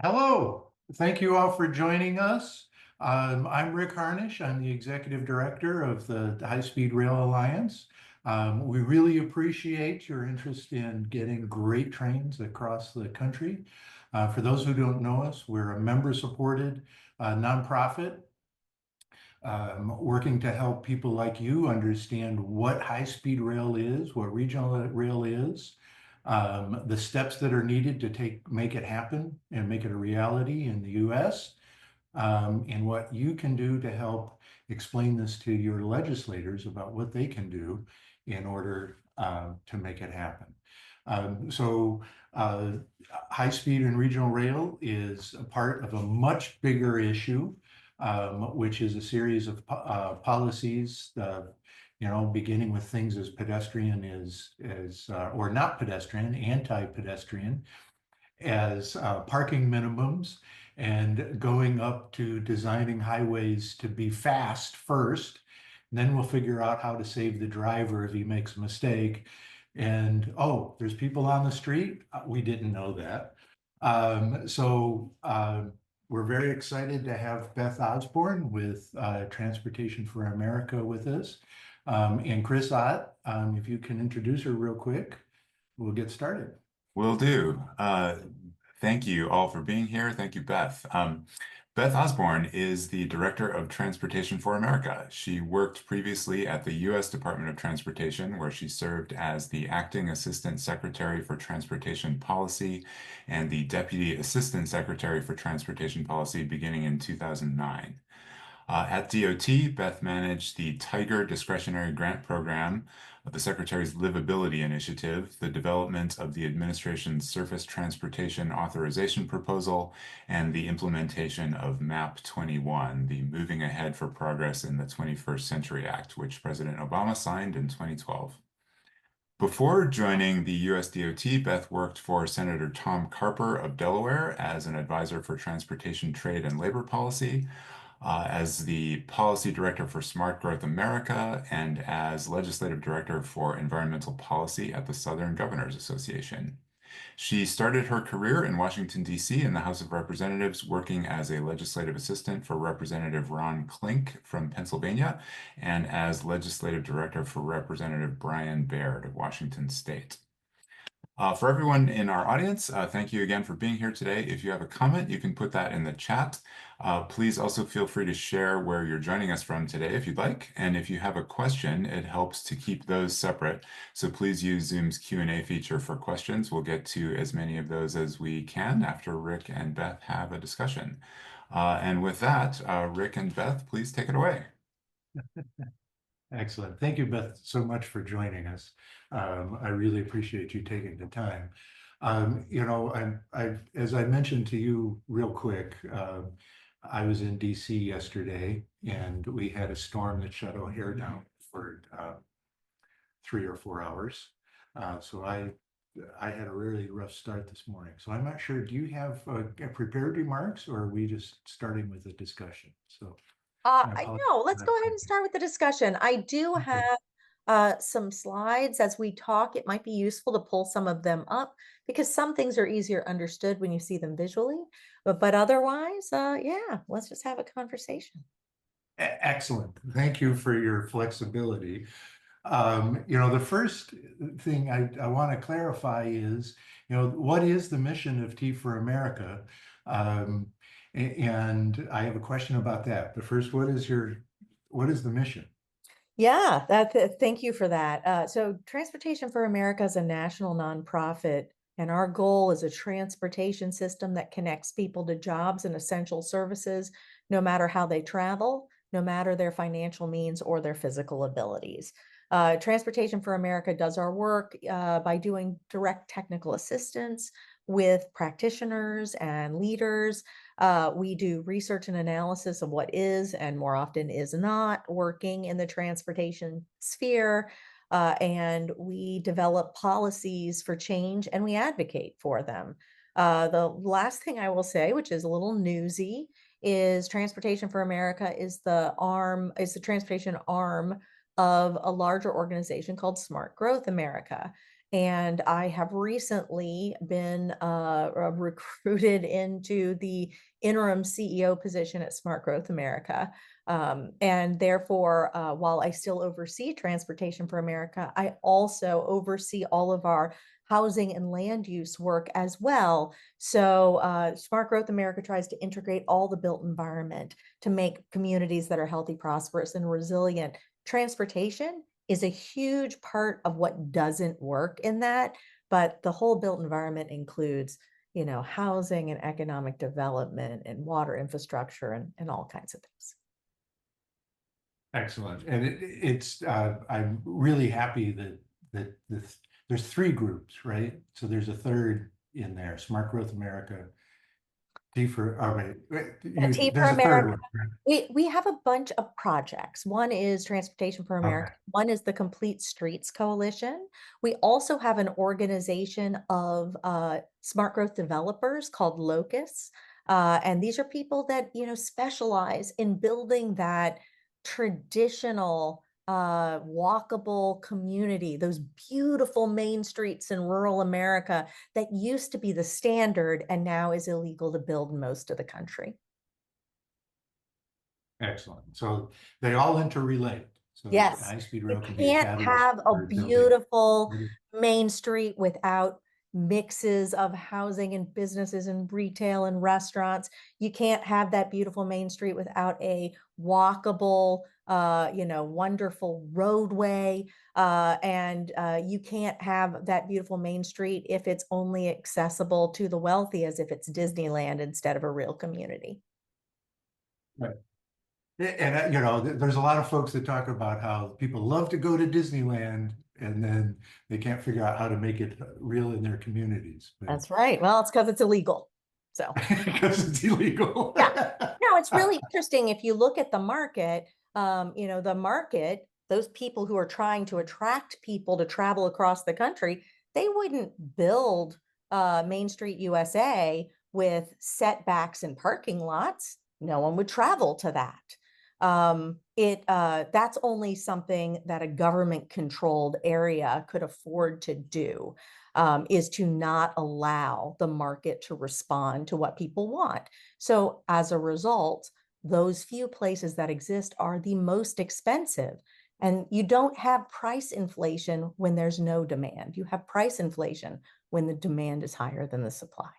Hello, thank you all for joining us. I'm Rick Harnish. I'm the Executive Director of the High Speed Rail Alliance. We really appreciate your interest in getting great trains across the country. For those who don't know us, we're a member-supported nonprofit working to help people like you understand what high-speed rail is, what regional rail is, the steps that are needed to make it happen and make it a reality in the US, and what you can do to help explain this to your legislators about what they can do in order to make it happen. So high speed and regional rail is a part of a much bigger issue, which is a series of policies, beginning with things as pedestrian or not pedestrian, anti-pedestrian, as parking minimums, and going up to designing highways to be fast first. Then we'll figure out how to save the driver if he makes a mistake. And oh, there's people on the street. We didn't know that. We're very excited to have Beth Osborne with Transportation for America with us. And Chris Ott, if you can introduce her real quick, we'll get started. Will do. Thank you all for being here. Thank you, Beth. Beth Osborne is the Director of Transportation for America. She worked previously at the U.S. Department of Transportation, where she served as the Acting Assistant Secretary for Transportation Policy and the Deputy Assistant Secretary for Transportation Policy beginning in 2009. At DOT, Beth managed the Tiger Discretionary Grant Program, the Secretary's Livability Initiative, the development of the administration's Surface Transportation Authorization Proposal, and the implementation of MAP 21, the Moving Ahead for Progress in the 21st Century Act, which President Obama signed in 2012. Before joining the US DOT, Beth worked for Senator Tom Carper of Delaware as an advisor for transportation, trade, and labor policy, as the policy director for Smart Growth America, and as legislative director for environmental policy at the Southern Governors Association. She started her career in Washington, D.C. in the House of Representatives, working as a legislative assistant for Representative Ron Klink from Pennsylvania and as legislative director for Representative Brian Baird of Washington State. For everyone in our audience, thank you again for being here today. If you have a comment, you can put that in the chat. Please also feel free to share where you're joining us from today if you'd like. And if you have a question, it helps to keep those separate. So please use Zoom's Q&A feature for questions. We'll get to as many of those as we can after Rick and Beth have a discussion. And with that, Rick and Beth, please take it away. Excellent. Thank you, Beth, so much for joining us. I really appreciate you taking the time. As I mentioned to you real quick, I was in DC yesterday and we had a storm that shut our hair down for 3 or 4 hours. So I had a really rough start this morning. So I'm not sure, do you have prepared remarks, or are we just starting with a discussion? So I apologize. No, let's go ahead and start with the discussion. I do Okay. have some slides as we talk. It might be useful to pull some of them up because some things are easier understood when you see them visually. But otherwise, yeah, let's just have a conversation. Excellent. Thank you for your flexibility. The first thing I want to clarify is, what is the mission of Tea for America? And I have a question about that. But first, what is the mission? Yeah, thank you for that. So Transportation for America is a national nonprofit, and our goal is a transportation system that connects people to jobs and essential services, no matter how they travel, no matter their financial means or their physical abilities. Transportation for America does our work by doing direct technical assistance with practitioners and leaders. We do research and analysis of what is and more often is not working in the transportation sphere. And we develop policies for change and we advocate for them. The last thing I will say, which is a little newsy, is Transportation for America is the transportation arm of a larger organization called Smart Growth America. And I have recently been recruited into the interim CEO position at Smart Growth America. And therefore, while I still oversee Transportation for America, I also oversee all of our housing and land use work as well. So Smart Growth America tries to integrate all the built environment to make communities that are healthy, prosperous, and resilient. Transportation is a huge part of what doesn't work in that, but the whole built environment includes, housing and economic development and water infrastructure and all kinds of things. Excellent. And I'm really happy that there's three groups, right? So there's a third in there, Smart Growth America, T for, oh, T for there's a third America. one, right? We have a bunch of projects. One is Transportation for America. Okay. One is the Complete Streets Coalition. We also have an organization of smart growth developers called Locus. And these are people that, specialize in building that traditional walkable community, those beautiful main streets in rural America that used to be the standard and now is illegal to build in most of the country. Excellent. So they all interrelate. So Yes, high-speed you rail can be a can't catalyst have a for building. beautiful main street without mixes of housing and businesses and retail and restaurants. You can't have that beautiful main street without a walkable, wonderful roadway. And you can't have that beautiful main street if it's only accessible to the wealthy, as if it's Disneyland instead of a real community. Right. And there's a lot of folks that talk about how people love to go to Disneyland and then they can't figure out how to make it real in their communities. That's right. Well, it's because it's illegal. So because it's illegal. yeah. No, it's really interesting. If you look at the market, the market, those people who are trying to attract people to travel across the country, they wouldn't build Main Street USA with setbacks and parking lots. No one would travel to that. That's only something that a government controlled area could afford to do, is to not allow the market to respond to what people want. So as a result, those few places that exist are the most expensive. And you don't have price inflation when there's no demand. You have price inflation when the demand is higher than the supply.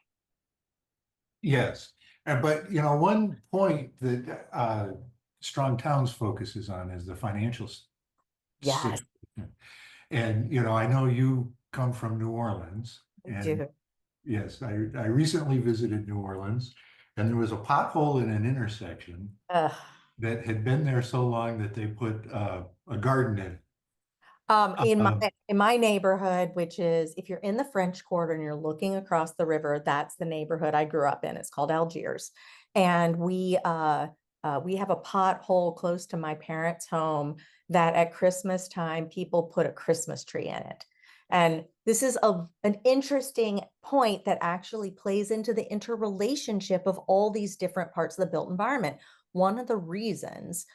Yes. But one point that Strong Towns focuses on is the financial Yes. situation. And I know you come from New Orleans, and yes, I recently visited New Orleans, and there was a pothole in an intersection that had been there so long that they put a garden in. In my neighborhood, which is, if you're in the French Quarter and you're looking across the river, that's the neighborhood I grew up in. It's called Algiers, and we have a pothole close to my parents' home that at Christmas time people put a Christmas tree in it. And this is an interesting point that actually plays into the interrelationship of all these different parts of the built environment. One of the reasons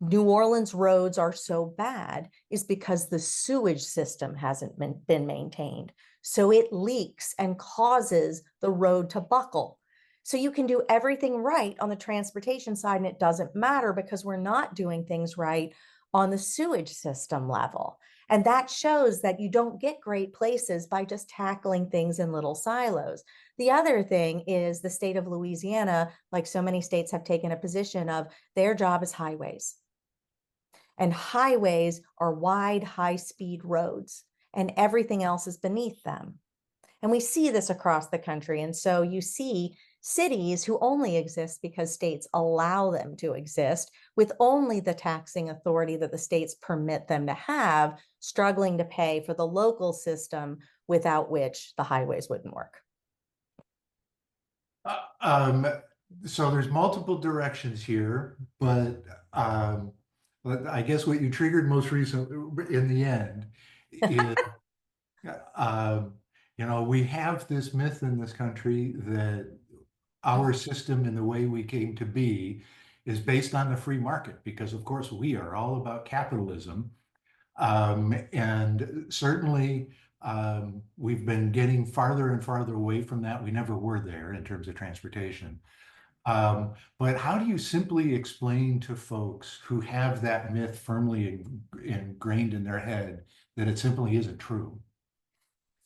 New Orleans roads are so bad is because the sewage system hasn't been maintained. So it leaks and causes the road to buckle. So you can do everything right on the transportation side and it doesn't matter because we're not doing things right on the sewage system level. And that shows that you don't get great places by just tackling things in little silos. The other thing is the state of Louisiana, like so many states, have taken a position of their job is highways. And highways are wide, high-speed roads, and everything else is beneath them. And we see this across the country. And so you see cities who only exist because states allow them to exist, with only the taxing authority that the states permit them to have, struggling to pay for the local system without which the highways wouldn't work. So there's multiple directions here, but I guess what you triggered most recently in the end is, we have this myth in this country that our system and the way we came to be is based on the free market, because of course we are all about capitalism. And certainly We've been getting farther and farther away from that. We never were there in terms of transportation. But how do you simply explain to folks who have that myth firmly ingrained in their head that it simply isn't true?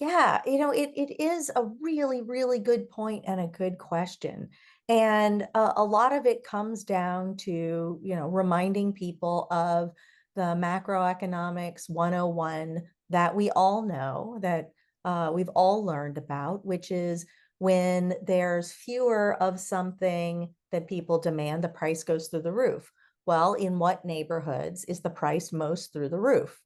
Yeah, it is a really, really good point and a good question. And a lot of it comes down to, reminding people of the macroeconomics 101 that we all know, that we've all learned about, which is when there's fewer of something that people demand, the price goes through the roof. Well, in what neighborhoods is the price most through the roof?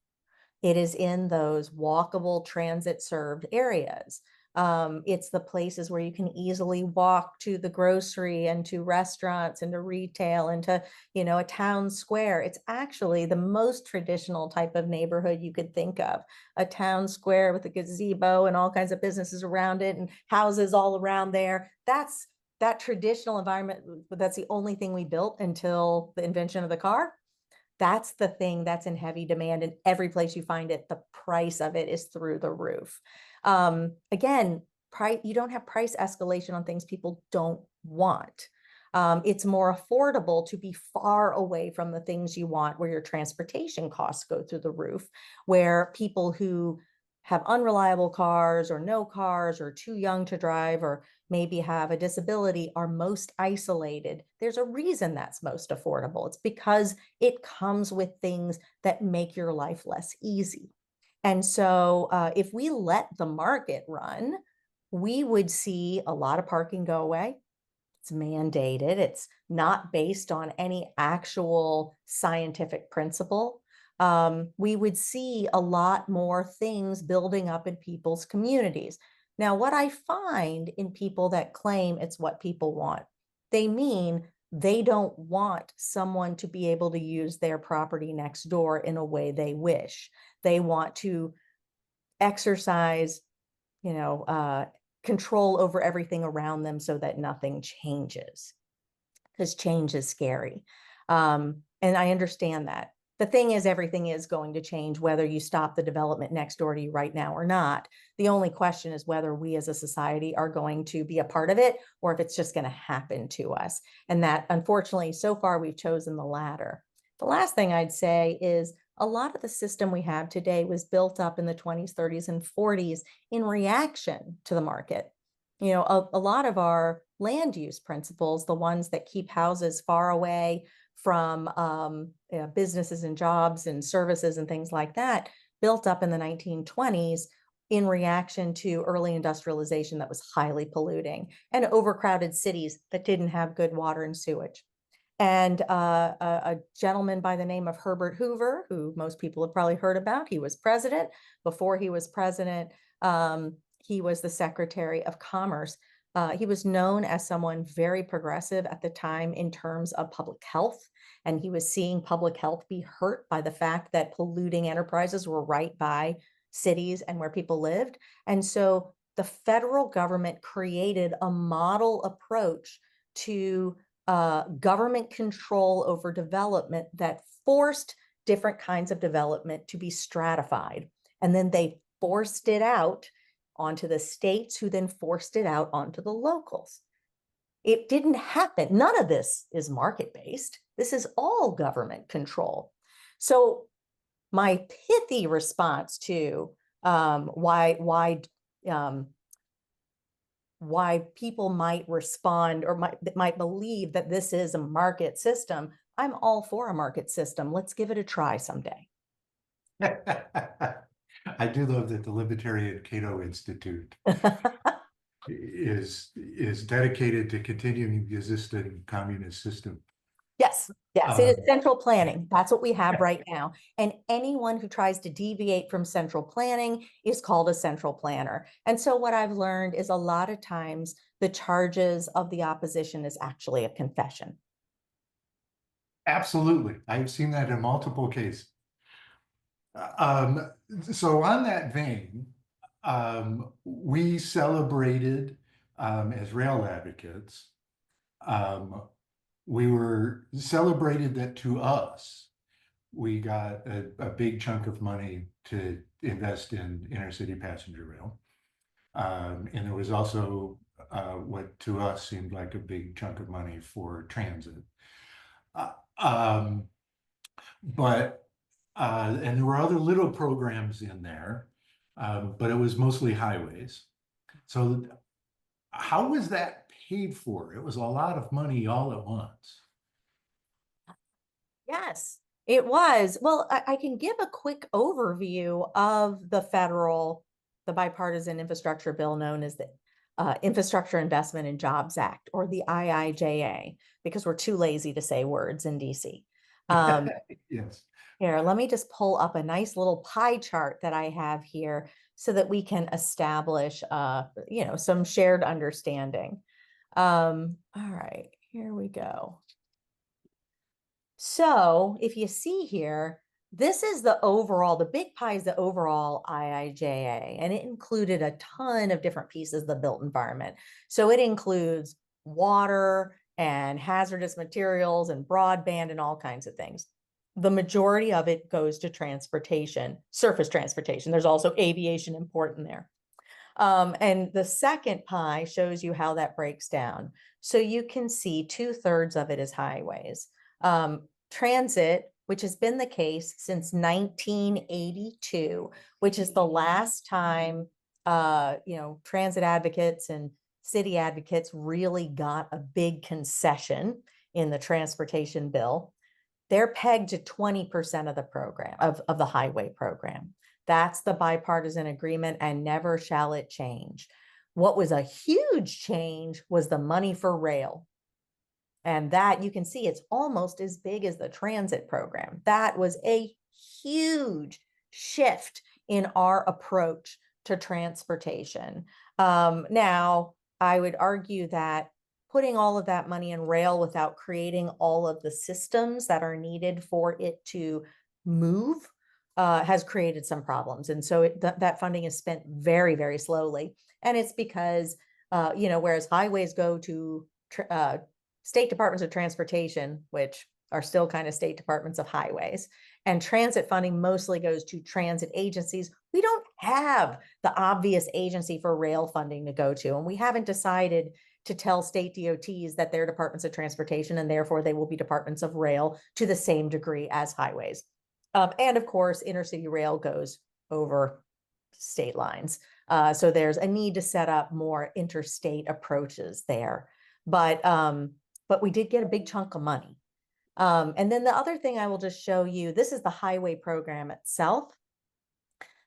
It is in those walkable transit served areas. It's the places where you can easily walk to the grocery and to restaurants and to retail and to, a town square. It's actually the most traditional type of neighborhood you could think of. A town square with a gazebo and all kinds of businesses around it and houses all around there. That's that traditional environment. That's the only thing we built until the invention of the car. That's the thing that's in heavy demand, and every place you find it, the price of it is through the roof. Again, you don't have price escalation on things people don't want. It's more affordable to be far away from the things you want, where your transportation costs go through the roof, where people who have unreliable cars or no cars or too young to drive or maybe have a disability are most isolated. There's a reason that's most affordable. It's because it comes with things that make your life less easy. And so if we let the market run, we would see a lot of parking go away. It's mandated. It's not based on any actual scientific principle. We would see a lot more things building up in people's communities. Now, what I find in people that claim it's what people want, they mean they don't want someone to be able to use their property next door in a way they wish. They want to exercise, you know, uh, control over everything around them so that nothing changes, because change is scary. And I understand that. The thing is, everything is going to change, whether you stop the development next door to you right now or not. The only question is whether we as a society are going to be a part of it, or if it's just going to happen to us. And that, unfortunately, so far we've chosen the latter. The last thing I'd say is a lot of the system we have today was built up in the 20s, 30s, and 40s in reaction to the market. A lot of our land use principles, the ones that keep houses far away from businesses and jobs and services and things like that, built up in the 1920s in reaction to early industrialization that was highly polluting and overcrowded cities that didn't have good water and sewage. And a gentleman by the name of Herbert Hoover, who most people have probably heard about, he was president. Before he was president, he was the Secretary of Commerce. He was known as someone very progressive at the time in terms of public health. And he was seeing public health be hurt by the fact that polluting enterprises were right by cities and where people lived. And so the federal government created a model approach to government control over development that forced different kinds of development to be stratified. And then they forced it out onto the states, who then forced it out onto the locals. It didn't happen. None of this is market-based. This is all government control. So my pithy response to why people might respond or might believe that this is a market system, I'm all for a market system. Let's give it a try someday. I do love that the Libertarian Cato Institute is dedicated to continuing the existing communist system. Yes, it is central planning. That's what we have right now. And anyone who tries to deviate from central planning is called a central planner. And so what I've learned is a lot of times the charges of the opposition is actually a confession. Absolutely. I've seen that in multiple cases. So on that vein, we celebrated as rail advocates. We were celebrated that to us, we got a big chunk of money to invest in intercity passenger rail. And there was also what to us seemed like a big chunk of money for transit. Uh, um, and there were other little programs in there, but it was mostly highways. So how was that paid for? It was a lot of money all at once. Yes, it was. Well, I can give a quick overview of the bipartisan infrastructure bill known as the Infrastructure Investment and Jobs Act, or the IIJA, because we're too lazy to say words in DC. Yes. Here, let me just pull up a nice little pie chart that I have here so that we can establish, some shared understanding. All right, here we go. So if you see here, this is the big pie is the overall IIJA, and it included a ton of different pieces of the built environment. So it includes water and hazardous materials and broadband and all kinds of things. The majority of it goes to transportation, surface transportation. There's also aviation important there. And the second pie shows you how that breaks down. So you can see 2/3 of it is highways. Transit, which has been the case since 1982, which is the last time, transit advocates and city advocates really got a big concession in the transportation bill. They're pegged to 20% of the program, of the highway program. That's the bipartisan agreement, and never shall it change. What was a huge change was the money for rail. And that you can see it's almost as big as the transit program. That was a huge shift in our approach to transportation. Now, I would argue that putting all of that money in rail without creating all of the systems that are needed for it to move has created some problems. And so that funding is spent very, very slowly. And it's because, whereas highways go to state departments of transportation, which are still kind of state departments of highways, and transit funding mostly goes to transit agencies, we don't have the obvious agency for rail funding to go to. And we haven't decided to tell state DOTs that they're departments of transportation and therefore they will be departments of rail to the same degree as highways. And of course, intercity rail goes over state lines. So there's a need to set up more interstate approaches there. But we did get a big chunk of money. And then the other thing I will just show you, this is the highway program itself.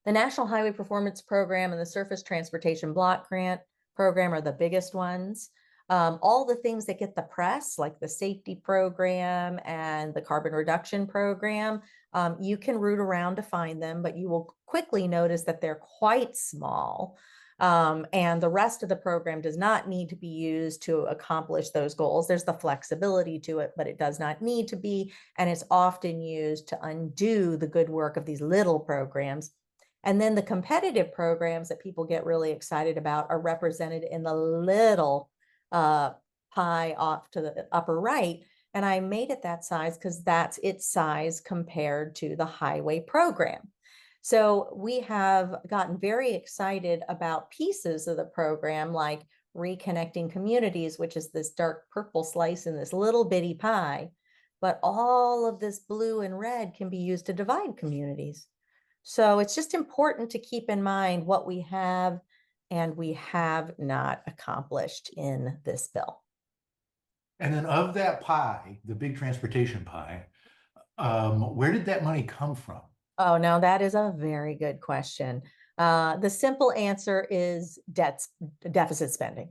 The National Highway Performance Program and the Surface Transportation Block Grant Program are the biggest ones. All the things that get the press, like the safety program and the carbon reduction program, you can root around to find them, but you will quickly notice that they're quite small. And the rest of the program does not need to be used to accomplish those goals. There's the flexibility to it, but it does not need to be. And it's often used to undo the good work of these little programs. And then the competitive programs that people get really excited about are represented in the little pie off to the upper right. And I made it that size because that's its size compared to the highway program. So we have gotten very excited about pieces of the program like Reconnecting Communities, which is this dark purple slice in this little bitty pie. But all of this blue and red can be used to divide communities. So it's just important to keep in mind what we have and we have not accomplished in this bill. And then of that pie, the big transportation pie, where did that money come from? Oh, no, that is a very good question. The simple answer is deficit spending.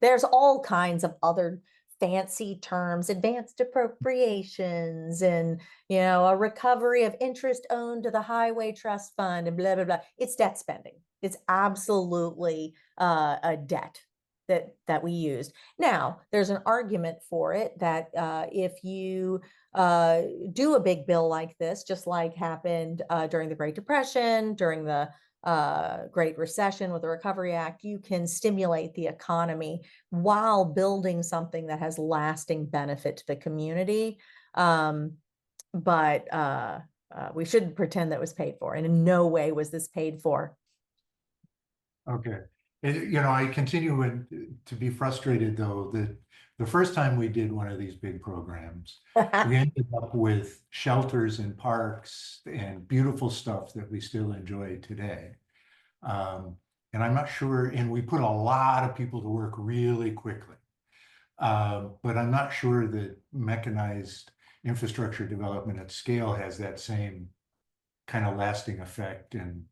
There's all kinds of other fancy terms, advanced appropriations, and a recovery of interest owed to the highway trust fund, and blah blah blah. It's debt spending. It's absolutely a debt that we used. Now, there's an argument for it that if you do a big bill like this, just like happened during the Great Depression, during the Great Recession with the Recovery Act, you can stimulate the economy while building something that has lasting benefit to the community. But we shouldn't pretend that was paid for. And in no way was this paid for. Okay. I continue to be frustrated, though, that the first time we did one of these big programs, we ended up with shelters and parks and beautiful stuff that we still enjoy today. And I'm not sure, and we put a lot of people to work really quickly. But I'm not sure that mechanized infrastructure development at scale has that same kind of lasting effect and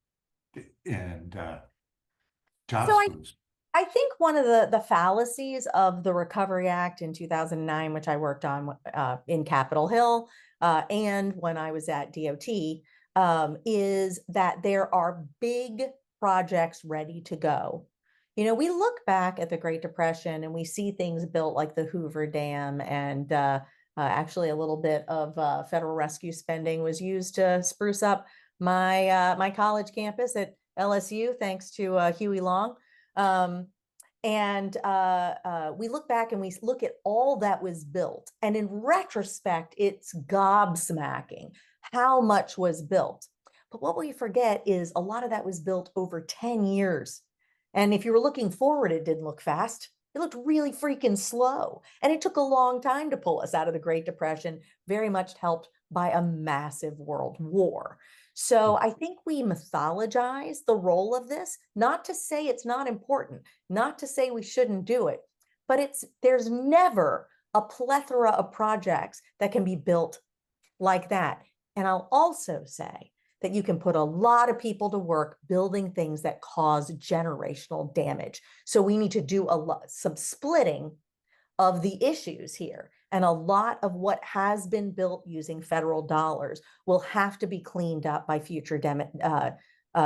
jobs So boost. I think one of the fallacies of the Recovery Act in 2009, which I worked on in Capitol Hill and when I was at DOT, is that there are big projects ready to go. We look back at the Great Depression and we see things built like the Hoover Dam, and actually a little bit of federal rescue spending was used to spruce up my college campus at LSU, thanks to Huey Long. And we look back and we look at all that was built. And in retrospect, it's gobsmacking how much was built. But what we forget is a lot of that was built over 10 years. And if you were looking forward, it didn't look fast. It looked really freaking slow. And it took a long time to pull us out of the Great Depression, very much helped by a massive world war. So I think we mythologize the role of this, not to say it's not important, not to say we shouldn't do it, but there's never a plethora of projects that can be built like that. And I'll also say that you can put a lot of people to work building things that cause generational damage. So we need to do some splitting of the issues here. And a lot of what has been built using federal dollars will have to be cleaned up by future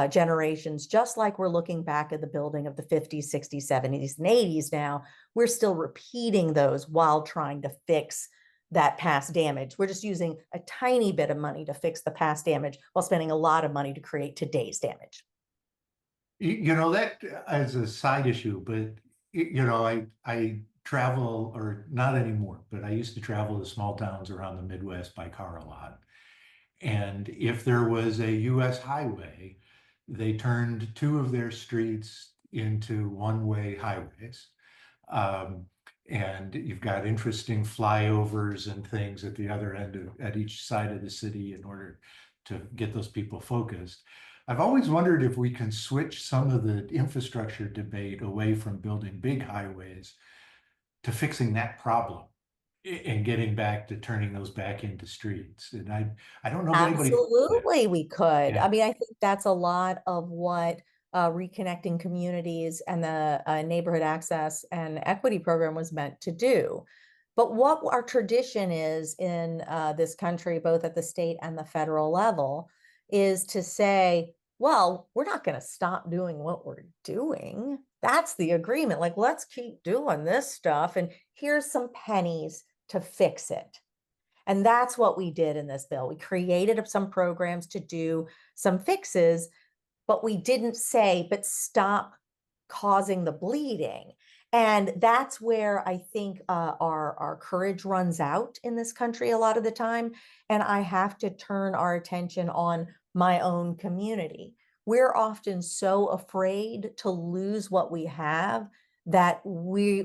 generations, just like we're looking back at the building of the 50s, 60s, 70s, and 80s now. We're still repeating those while trying to fix that past damage. We're just using a tiny bit of money to fix the past damage while spending a lot of money to create today's damage. That as a side issue, but I travel, or not anymore, but I used to travel to small towns around the Midwest by car a lot. And if there was a US highway, they turned two of their streets into one-way highways. And you've got interesting flyovers and things at the other end at each side of the city in order to get those people focused. I've always wondered if we can switch some of the infrastructure debate away from building big highways to fixing that problem and getting back to turning those back into streets. And I don't know if anybody. Absolutely, we could. Yeah. I mean, I think that's a lot of what Reconnecting Communities and the Neighborhood Access and Equity Program was meant to do. But what our tradition is in this country, both at the state and the federal level, is to say, well, we're not going to stop doing what we're doing. That's the agreement. Like, let's keep doing this stuff. And here's some pennies to fix it. And that's what we did in this bill. We created some programs to do some fixes, but we didn't say, but stop causing the bleeding. And that's where I think our courage runs out in this country a lot of the time. And I have to turn our attention on my own community. We're often so afraid to lose what we have that we're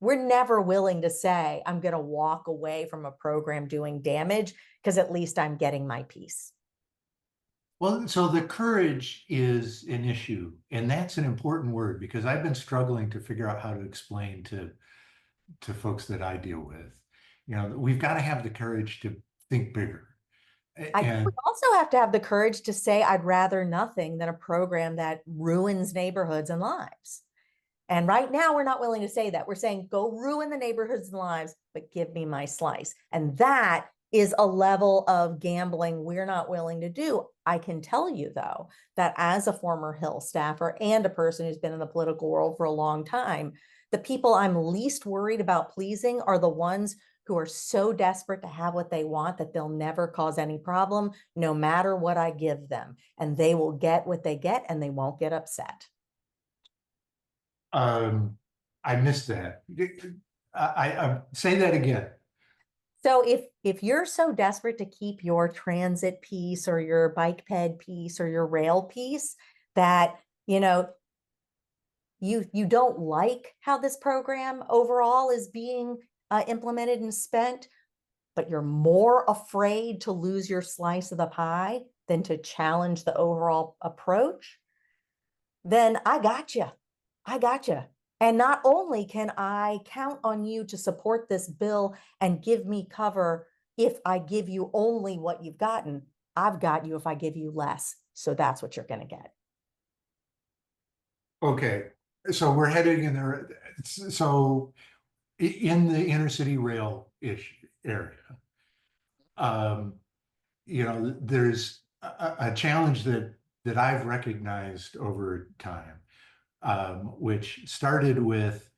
never willing to say, I'm going to walk away from a program doing damage because at least I'm getting my piece. Well, so the courage is an issue, and that's an important word because I've been struggling to figure out how to explain to folks that I deal with. We've got to have the courage to think bigger. I think we also have to have the courage to say, I'd rather nothing than a program that ruins neighborhoods and lives. And right now, we're not willing to say that. We're saying, go ruin the neighborhoods and lives, but give me my slice. And that is a level of gambling we're not willing to do. I can tell you, though, that as a former Hill staffer and a person who's been in the political world for a long time, the people I'm least worried about pleasing are the ones who are so desperate to have what they want that they'll never cause any problem, no matter what I give them. And they will get what they get and they won't get upset. I missed that. I say that again. So if you're so desperate to keep your transit piece or your bike ped piece or your rail piece that, you don't like how this program overall is being implemented and spent, but you're more afraid to lose your slice of the pie than to challenge the overall approach, then I got you. I got you. And not only can I count on you to support this bill and give me cover if I give you only what you've gotten, I've got you if I give you less. So that's what you're going to get. Okay, so we're heading in there. So in the inner city rail issue area, um, there's a challenge that I've recognized over time, which started with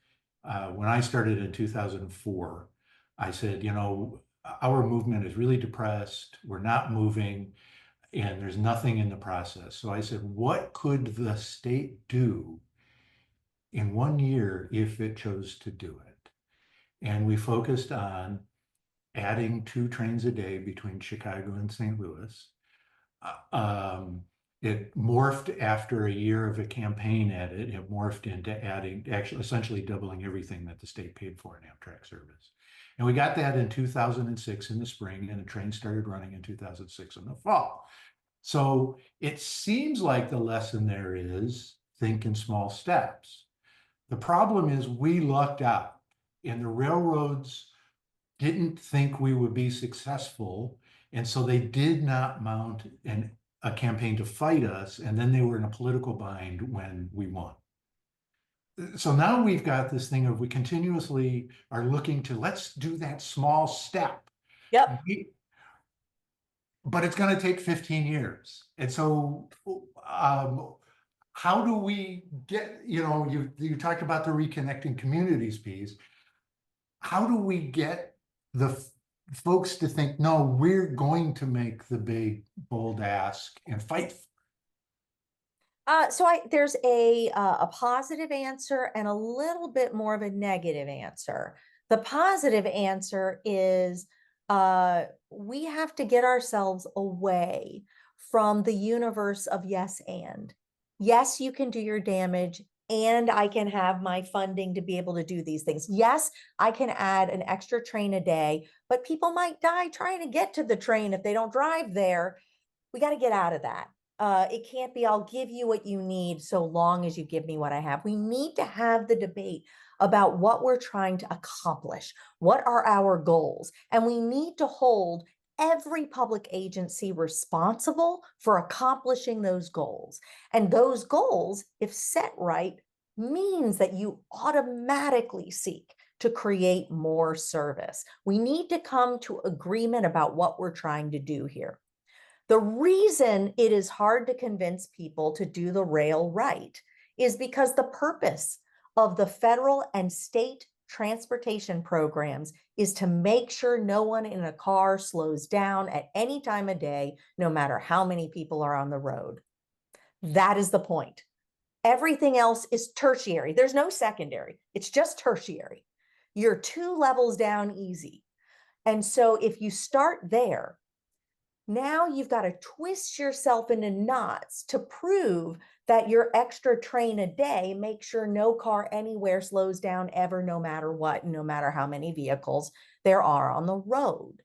when I started in 2004. I said, our movement is really depressed. We're not moving, and there's nothing in the process. So I said, what could the state do in 1 year if it chose to do it? And we focused on adding 2 trains a day between Chicago and St. Louis. Um, it morphed after a year of a campaign at it. It morphed into adding, actually, essentially doubling everything that the state paid for in Amtrak service. And we got that in 2006 in the spring, and the train started running in 2006 in the fall. So it seems like the lesson there is think in small steps. The problem is we lucked out, and the railroads didn't think we would be successful. And so they did not mount a campaign to fight us. And then they were in a political bind when we won. So now we've got this thing of we continuously are looking to let's do that small step. Yep. But it's going to take 15 years. And so how do we get, you talked about the Reconnecting Communities piece. How do we get the folks to think, no, we're going to make the big, bold ask and fight? So there's a positive answer and a little bit more of a negative answer. The positive answer is we have to get ourselves away from the universe of yes and. Yes, you can do your damage, and I can have my funding to be able to do these things. Yes, I can add an extra train a day, but people might die trying to get to the train if they don't drive there. We got to get out of that. It can't be, I'll give you what you need so long as you give me what I have. We need to have the debate about what we're trying to accomplish. What are our goals? And we need to hold every public agency responsible for accomplishing those goals. And those goals, if set right, means that you automatically seek to create more service. We need to come to agreement about what we're trying to do here. The reason it is hard to convince people to do the rail right is because the purpose of the federal and state transportation programs is to make sure no one in a car slows down at any time of day, no matter how many people are on the road. That is the point. Everything else is tertiary. There's no secondary. It's just tertiary. You're 2 levels down easy. And so if you start there, now you've got to twist yourself into knots to prove that your extra train a day makes sure no car anywhere slows down ever, no matter what, no matter how many vehicles there are on the road.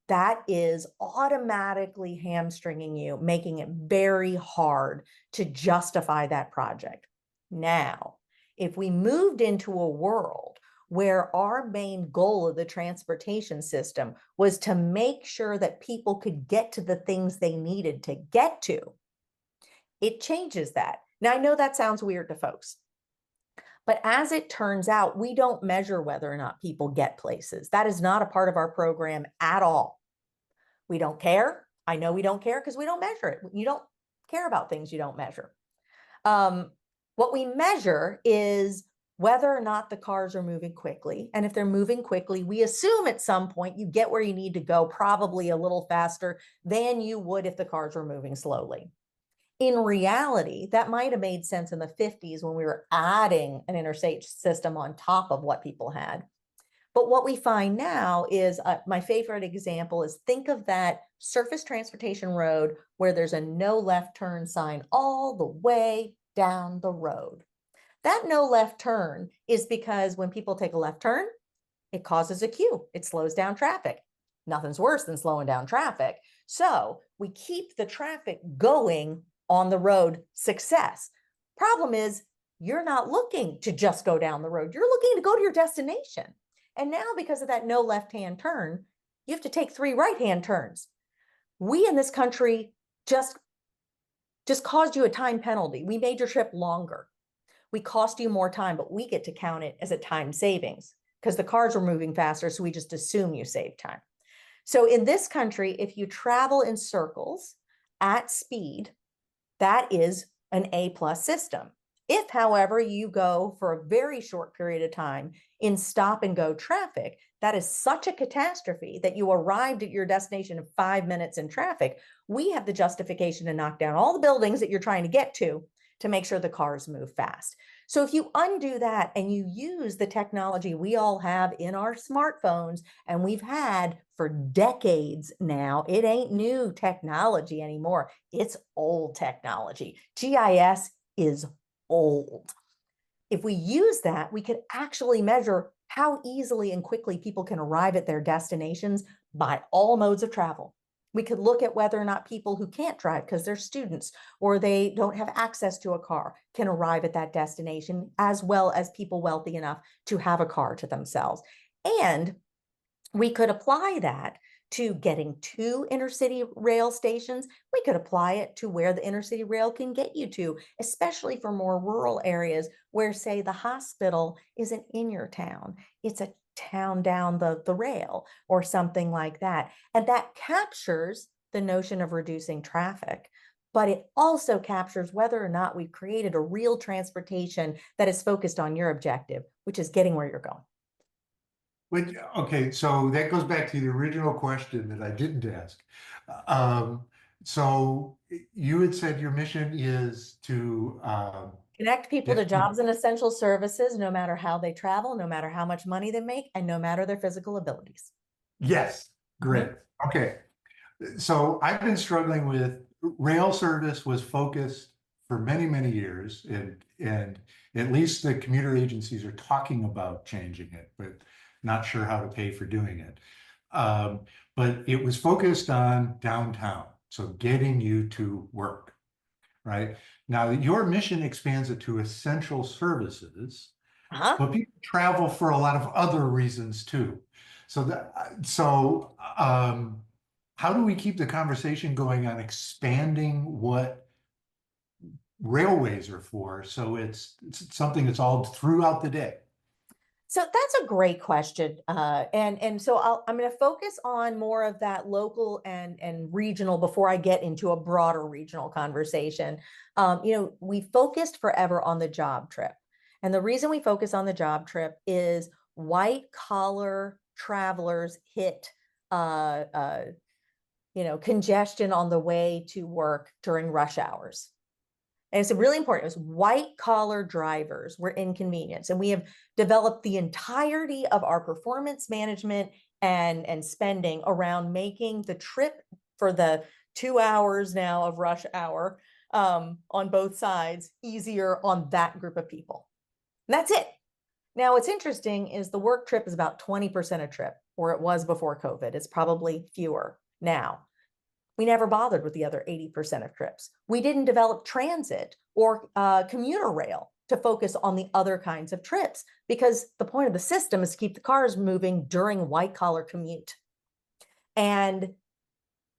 That is automatically hamstringing you, making it very hard to justify that project. Now, if we moved into a world where our main goal of the transportation system was to make sure that people could get to the things they needed to get to, it changes that. Now, I know that sounds weird to folks, but as it turns out, we don't measure whether or not people get places. That is not a part of our program at all. We don't care. I know we don't care because we don't measure it. You don't care about things you don't measure. What we measure is whether or not the cars are moving quickly. And if they're moving quickly, we assume at some point you get where you need to go, probably a little faster than you would if the cars were moving slowly. In reality, that might have made sense in the 50s when we were adding an interstate system on top of what people had. But what we find now is my favorite example is think of that surface transportation road where there's a no left turn sign all the way down the road. That no left turn is because when people take a left turn, it causes a queue. It slows down traffic. Nothing's worse than slowing down traffic. So we keep the traffic going on the road. Success. Problem is, you're not looking to just go down the road. You're looking to go to your destination. And now, because of that no left-hand turn, you have to take 3 right-hand turns. We in this country just caused you a time penalty. We made your trip longer. We cost you more time, but we get to count it as a time savings because the cars are moving faster, so we just assume you save time. So in this country, if you travel in circles at speed, that is an A+ system. If, however, you go for a very short period of time in stop and go traffic, that is such a catastrophe that you arrived at your destination in 5 minutes in traffic, we have the justification to knock down all the buildings that you're trying to get to make sure the cars move fast. So if you undo that and you use the technology we all have in our smartphones and we've had for decades now, it ain't new technology anymore. It's old technology. GIS is old. If we use that, we could actually measure how easily and quickly people can arrive at their destinations by all modes of travel. We could look at whether or not people who can't drive because they're students or they don't have access to a car can arrive at that destination, as well as people wealthy enough to have a car to themselves. And we could apply that to getting to intercity rail stations. We could apply it to where the intercity rail can get you to, especially for more rural areas where, say, the hospital isn't in your town. It's a town down the rail or something like that. And that captures the notion of reducing traffic, but it also captures whether or not we've created a real transportation that is focused on your objective, which is getting where you're going. Okay, so that goes back to the original question that I didn't ask. So you had said your mission is to connect people to get jobs and essential services, no matter how they travel, no matter how much money they make, and no matter their physical abilities. Yes, great. Okay. So I've been struggling with rail service was focused for many, many years, and at least the commuter agencies are talking about changing it, but not sure how to pay for doing it. But it was focused on downtown, so getting you to work, right? Now, your mission expands it to essential services, but people travel for a lot of other reasons too. How do we keep the conversation going on expanding what railways are for, so it's something that's all throughout the day? So that's a great question. So I'm going to focus on more of that local and regional before I get into a broader regional conversation. We focused forever on the job trip. And the reason we focus on the job trip is white collar travelers hit congestion on the way to work during rush hours. And it's really important. It's white collar drivers were inconvenienced. And we have developed the entirety of our performance management and spending around making the trip for the 2 hours now of rush hour on both sides easier on that group of people. And that's it. Now, what's interesting is the work trip is about 20% a trip, or it was before COVID. It's probably fewer now. We never bothered with the other 80% of trips. We didn't develop transit or commuter rail to focus on the other kinds of trips because the point of the system is to keep the cars moving during white collar commute. And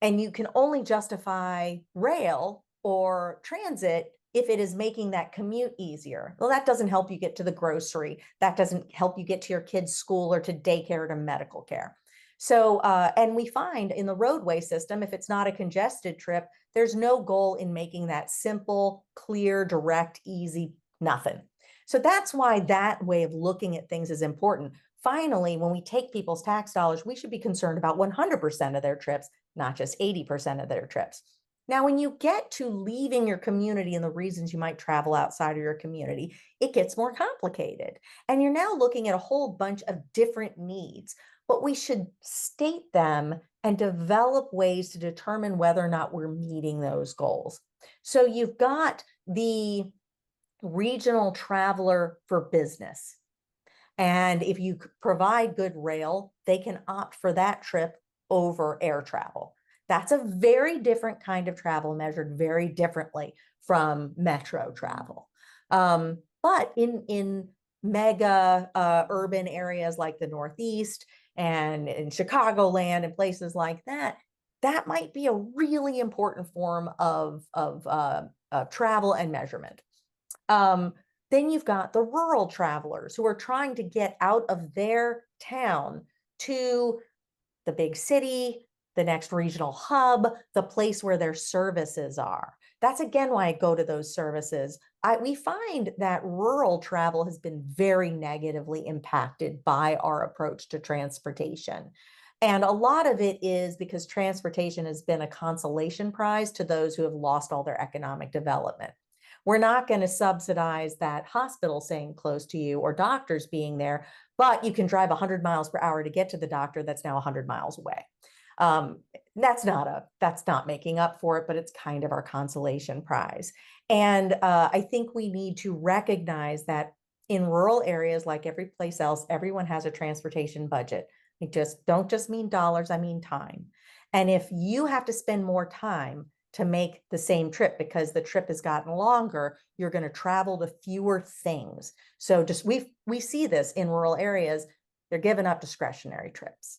you can only justify rail or transit if it is making that commute easier. Well, that doesn't help you get to the grocery. That doesn't help you get to your kid's school or to daycare or to medical care. So, and we find in the roadway system, if it's not a congested trip, there's no goal in making that simple, clear, direct, easy, nothing. So that's why that way of looking at things is important. Finally, when we take people's tax dollars, we should be concerned about 100% of their trips, not just 80% of their trips. Now, when you get to leaving your community and the reasons you might travel outside of your community, it gets more complicated. And you're now looking at a whole bunch of different needs, but we should state them and develop ways to determine whether or not we're meeting those goals. So you've got the regional traveler for business. And if you provide good rail, they can opt for that trip over air travel. That's a very different kind of travel measured very differently from metro travel. But in mega urban areas like the Northeast and in Chicagoland and places like that, that might be a really important form of travel and measurement. Then you've got the rural travelers who are trying to get out of their town to the big city, the next regional hub, the place where their services are. That's again why I go to those services. We find that rural travel has been very negatively impacted by our approach to transportation. And a lot of it is because transportation has been a consolation prize to those who have lost all their economic development. We're not going to subsidize that hospital staying close to you or doctors being there, but you can drive 100 miles per hour to get to the doctor that's now 100 miles away. That's not making up for it, but it's kind of our consolation prize. And I think we need to recognize that in rural areas, like every place else, everyone has a transportation budget. It don't just mean dollars, I mean time. And if you have to spend more time to make the same trip because the trip has gotten longer, you're going to travel to fewer things. So we see this in rural areas. They're giving up discretionary trips.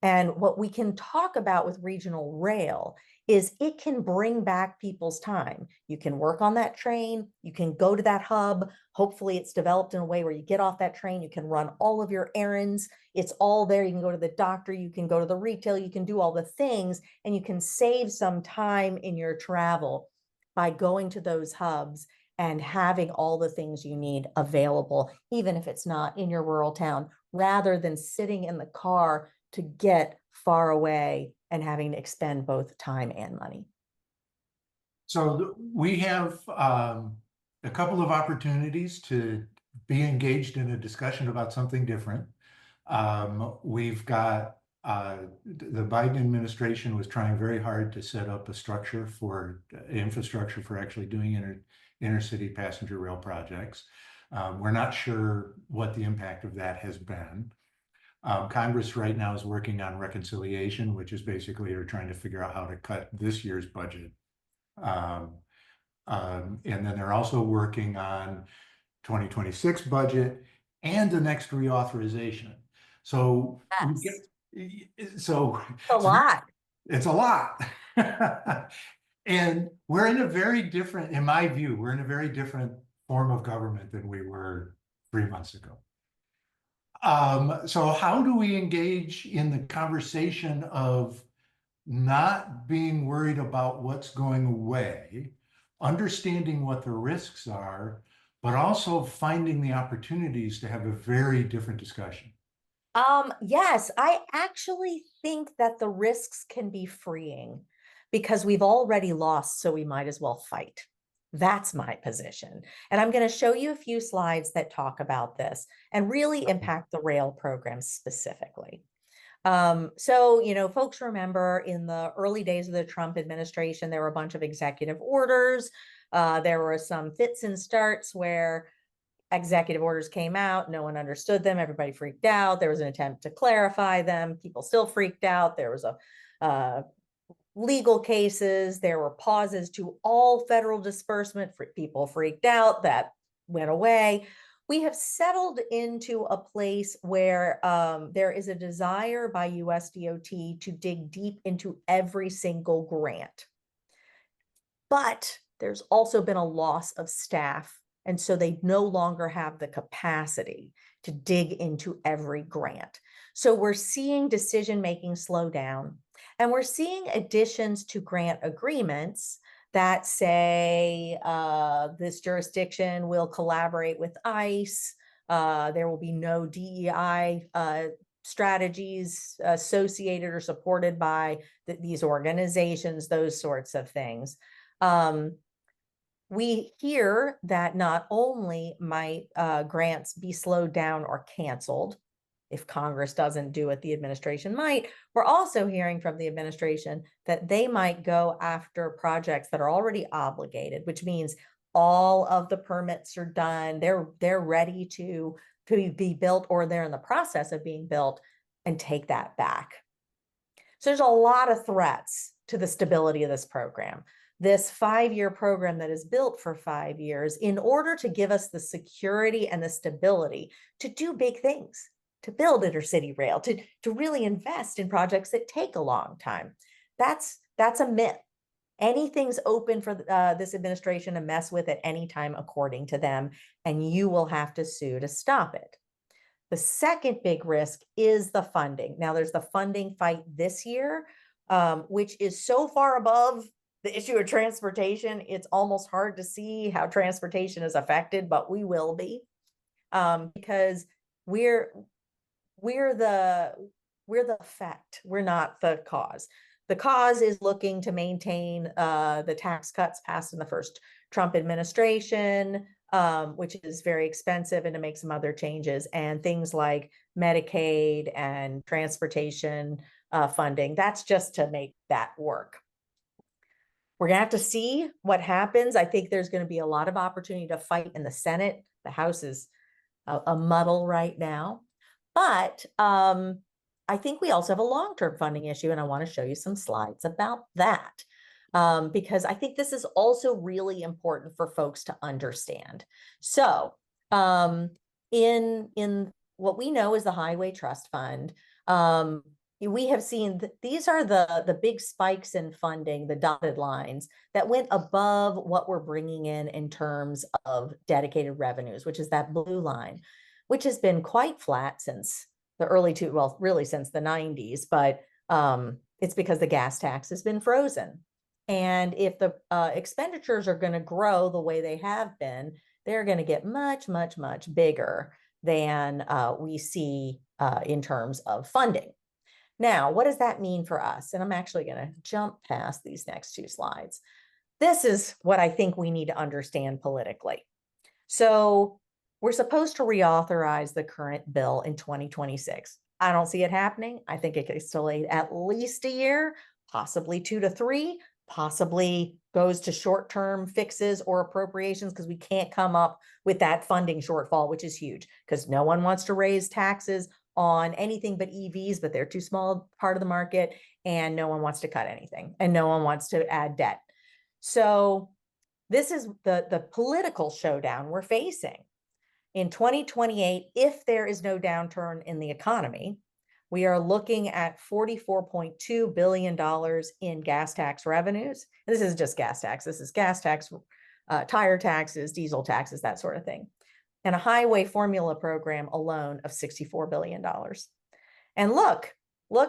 And what we can talk about with regional rail is it can bring back people's time. You can work on that train, you can go to that hub. Hopefully it's developed in a way where you get off that train, you can run all of your errands. It's all there. You can go to the doctor, you can go to the retail, you can do all the things, and you can save some time in your travel by going to those hubs and having all the things you need available, even if it's not in your rural town, rather than sitting in the car to get far away and having to expend both time and money. So we have a couple of opportunities to be engaged in a discussion about something different. We've got the Biden administration was trying very hard to set up a structure for infrastructure for actually doing intercity passenger rail projects. We're not sure what the impact of that has been. Congress right now is working on reconciliation, which is basically they're trying to figure out how to cut this year's budget. And then they're also working on 2026 budget and the next reauthorization. So, Yes. A lot. It's a lot. And we're in a very different, in my view, we're in a very different form of government than we were 3 months ago. So how do we engage in the conversation of not being worried about what's going away, understanding what the risks are, but also finding the opportunities to have a very different discussion? Yes, I actually think that the risks can be freeing because we've already lost, so we might as well fight. That's my position. And I'm going to show you a few slides that talk about this and really impact the rail program specifically. So, folks remember in the early days of the Trump administration, there were a bunch of executive orders. There were some fits and starts where executive orders came out, no one understood them, everybody freaked out. There was an attempt to clarify them, people still freaked out. There was legal cases, there were pauses to all federal disbursement, people freaked out, that went away. We have settled into a place where there is a desire by USDOT to dig deep into every single grant. But there's also been a loss of staff, and so they no longer have the capacity to dig into every grant. So we're seeing decision-making slow down, and we're seeing additions to grant agreements that say this jurisdiction will collaborate with ICE, there will be no DEI strategies associated or supported by these organizations, those sorts of things. We hear that not only might grants be slowed down or canceled if Congress doesn't do what the administration might, we're also hearing from the administration that they might go after projects that are already obligated, which means all of the permits are done. They're ready to be built, or they're in the process of being built, and take that back. So there's a lot of threats to the stability of this program. This 5-year program that is built for 5 years in order to give us the security and the stability to do big things, to build intercity rail, to really invest in projects that take a long time. That's a myth. Anything's open for this administration to mess with at any time, according to them, and you will have to sue to stop it. The second big risk is the funding. Now, there's the funding fight this year, which is so far above the issue of transportation. It's almost hard to see how transportation is affected, but we will be, because we're the effect. We're not the cause. The cause is looking to maintain the tax cuts passed in the first Trump administration, which is very expensive, and to make some other changes, and things like Medicaid and transportation funding. That's just to make that work. We're going to have to see what happens. I think there's going to be a lot of opportunity to fight in the Senate. The House is a muddle right now. But I think we also have a long-term funding issue, and I want to show you some slides about that, because I think this is also really important for folks to understand. So in what we know is the Highway Trust Fund, we have seen that these are the big spikes in funding, the dotted lines that went above what we're bringing in terms of dedicated revenues, which is that blue line, which has been quite flat since the really since the 90s, but it's because the gas tax has been frozen. And if the expenditures are going to grow the way they have been, they're going to get much, much, much bigger than we see in terms of funding. Now, what does that mean for us? And I'm actually going to jump past these next 2 slides. This is what I think we need to understand politically. So we're supposed to reauthorize the current bill in 2026. I don't see it happening. I think it gets delayed at least a year, possibly 2 to 3, possibly goes to short-term fixes or appropriations, because we can't come up with that funding shortfall, which is huge, because no one wants to raise taxes on anything but EVs, but they're too small part of the market, and no one wants to cut anything, and no one wants to add debt. So this is the political showdown we're facing. In 2028, if there is no downturn in the economy, we are looking at $44.2 billion in gas tax revenues. And this isn't just gas tax. This is gas tax, tire taxes, diesel taxes, that sort of thing. And a highway formula program alone of $64 billion. And look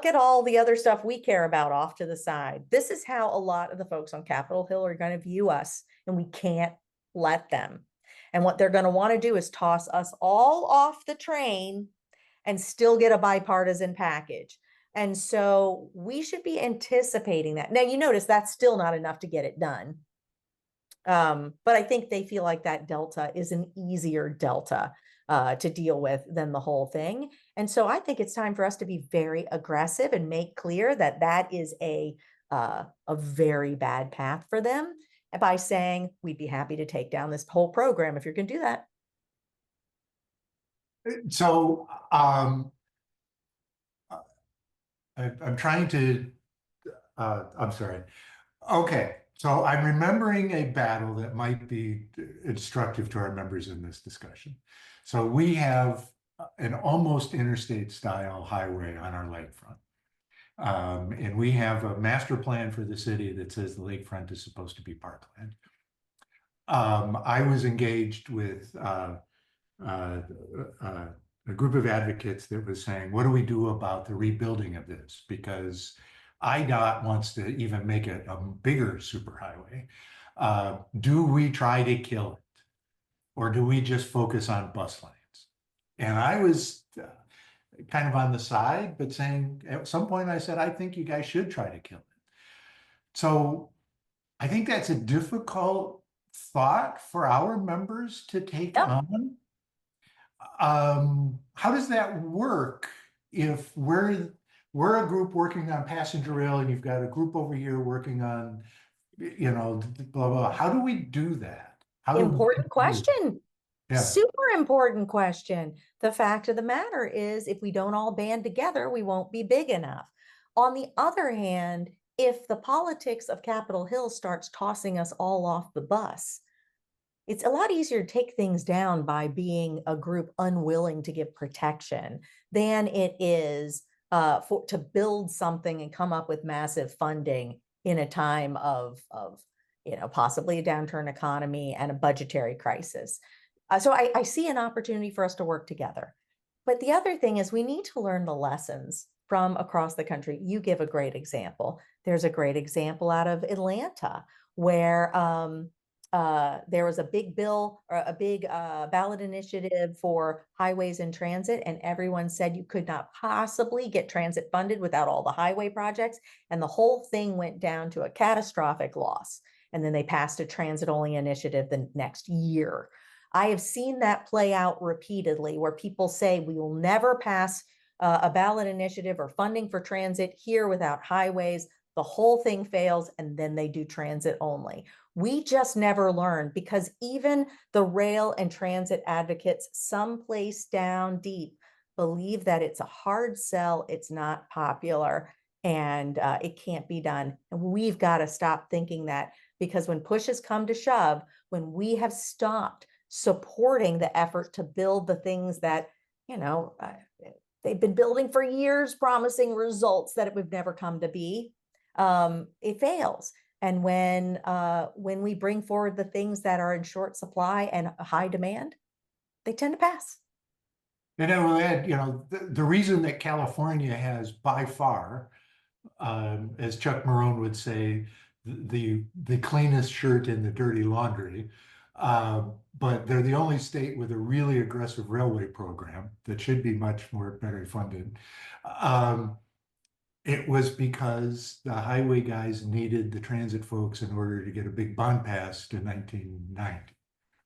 at all the other stuff we care about off to the side. This is how a lot of the folks on Capitol Hill are going to view us, and we can't let them. And what they're going to want to do is toss us all off the train and still get a bipartisan package. And so we should be anticipating that. Now, you notice that's still not enough to get it done. But I think they feel like that delta is an easier delta to deal with than the whole thing. And so I think it's time for us to be very aggressive and make clear that that is a very bad path for them, by saying we'd be happy to take down this whole program if you're going to do that. So I'm trying to, I'm sorry. Okay, so I'm remembering a battle that might be instructive to our members in this discussion. So we have an almost interstate style highway on our lakefront. And we have a master plan for the city that says the lakefront is supposed to be parkland. I was engaged with a group of advocates that was saying, what do we do about the rebuilding of this? Because IDOT wants to even make it a bigger superhighway. Do we try to kill it? Or do we just focus on bus lanes? And I was kind of on the side, but saying at some point I said, I think you guys should try to kill it. So I think that's a difficult thought for our members to take Yep. on. How does that work if we're a group working on passenger rail and you've got a group over here working on, blah, blah. How do we do that? How do we Important do that? question. Yeah. Super important question. The fact of the matter is, if we don't all band together, we won't be big enough. On the other hand, if the politics of Capitol Hill starts tossing us all off the bus, it's a lot easier to take things down by being a group unwilling to give protection than it is to build something and come up with massive funding in a time of possibly a downturn economy and a budgetary crisis. So I see an opportunity for us to work together. But the other thing is we need to learn the lessons from across the country. You give a great example. There's a great example out of Atlanta where there was a big bill or a big ballot initiative for highways and transit, and everyone said you could not possibly get transit funded without all the highway projects, and the whole thing went down to a catastrophic loss. And then they passed a transit-only initiative the next year. I have seen that play out repeatedly where people say we will never pass a ballot initiative or funding for transit here without highways. The whole thing fails, and then they do transit only. We just never learn because even the rail and transit advocates someplace down deep believe that it's a hard sell, it's not popular, and it can't be done. And we've got to stop thinking that, because when push has come to shove, when we have stopped supporting the effort to build the things that, they've been building for years, promising results that it would never come to be, it fails. And when we bring forward the things that are in short supply and high demand, they tend to pass. And I will add, the reason that California has by far, as Chuck Maroon would say, the cleanest shirt in the dirty laundry, but they're the only state with a really aggressive railway program that should be much more better funded. It was because the highway guys needed the transit folks in order to get a big bond passed in 1990,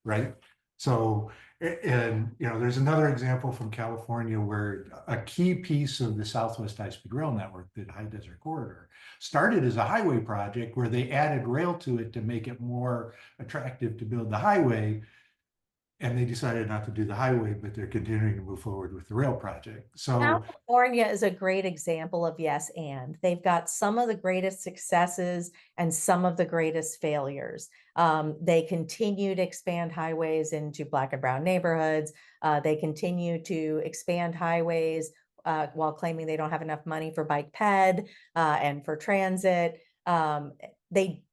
right? So, and there's another example from California where a key piece of the Southwest High-Speed Rail Network, the High Desert Corridor, started as a highway project where they added rail to it to make it more attractive to build the highway. And they decided not to do the highway, but they're continuing to move forward with the rail project. So California is a great example of yes, and they've got some of the greatest successes and some of the greatest failures. They continue to expand highways into Black and brown neighborhoods. They continue to expand highways while claiming they don't have enough money for bike ped and for transit.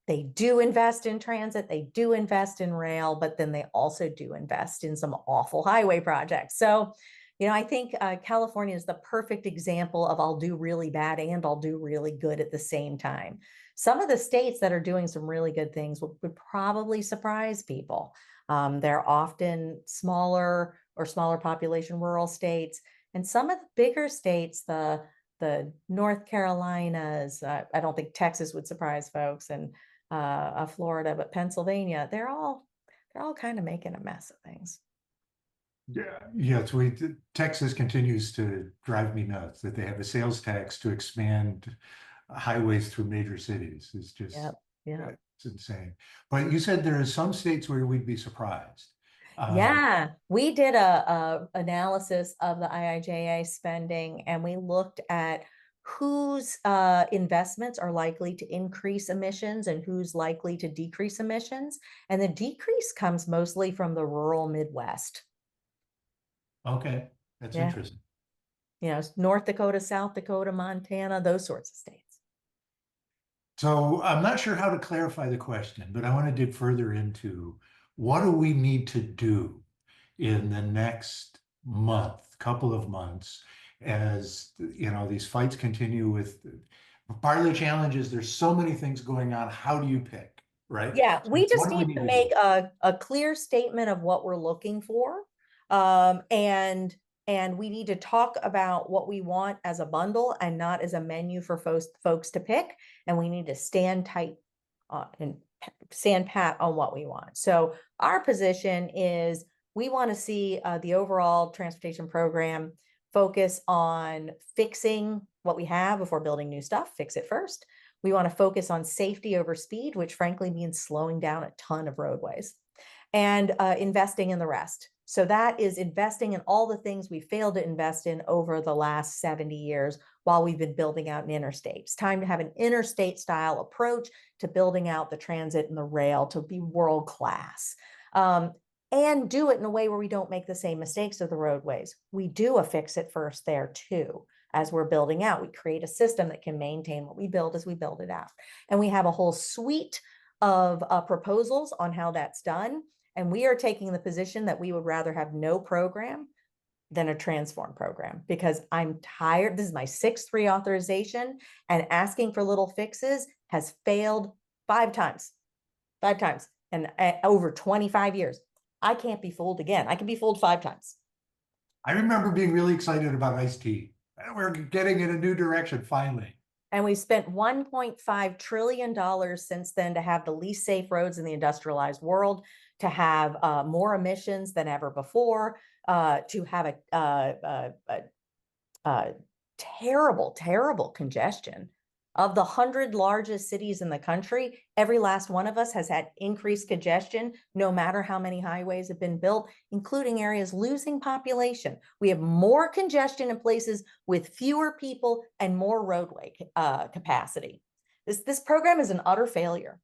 They do invest in transit, they do invest in rail, but then they also do invest in some awful highway projects. So, I think California is the perfect example of I'll do really bad and I'll do really good at the same time. Some of the states that are doing some really good things would probably surprise people. They're often smaller population rural states. And some of the bigger states, the North Carolinas, I don't think Texas would surprise folks, and Florida, but Pennsylvania, they're all kind of making a mess of things. yeah, yes, Texas continues to drive me nuts that they have a sales tax to expand highways through major cities. It's just, yeah. it's insane. But you said there are some states where we'd be surprised. Yeah, we did a analysis of the IIJA spending, and we looked at whose investments are likely to increase emissions and who's likely to decrease emissions. And the decrease comes mostly from the rural Midwest. Okay, that's Yeah. interesting. North Dakota, South Dakota, Montana, those sorts of states. So I'm not sure how to clarify the question, but I want to dig further into what do we need to do in the next couple of months, as these fights continue with part of the challenge is there's so many things going on. How do you pick, right? Yeah, So we what just do we need to do? make a clear statement of what we're looking for. And And we need to talk about what we want as a bundle and not as a menu for folks to pick. And we need to stand tight and stand pat on what we want. So our position is we want to see the overall transportation program focus on fixing what we have before building new stuff, fix it first. We want to focus on safety over speed, which frankly means slowing down a ton of roadways, and investing in the rest. So that is investing in all the things we failed to invest in over the last 70 years while we've been building out an interstate. It's time to have an interstate style approach to building out the transit and the rail to be world class. And do it in a way where we don't make the same mistakes of the roadways. We do a fix it first there too. As we're building out, we create a system that can maintain what we build as we build it out. And we have a whole suite of proposals on how that's done. And we are taking the position that we would rather have no program than a transform program, because I'm tired. This is my 6th reauthorization, and asking for little fixes has failed 5 times, and over 25 years. I can't be fooled again. I can be fooled 5 times. I remember being really excited about iced tea. We're getting in a new direction finally. And we spent $1.5 trillion since then to have the least safe roads in the industrialized world, to have more emissions than ever before, to have a terrible, terrible congestion. Of the 100 largest cities in the country, every last one of us has had increased congestion, no matter how many highways have been built, including areas losing population. We have more congestion in places with fewer people and more roadway capacity. This program is an utter failure.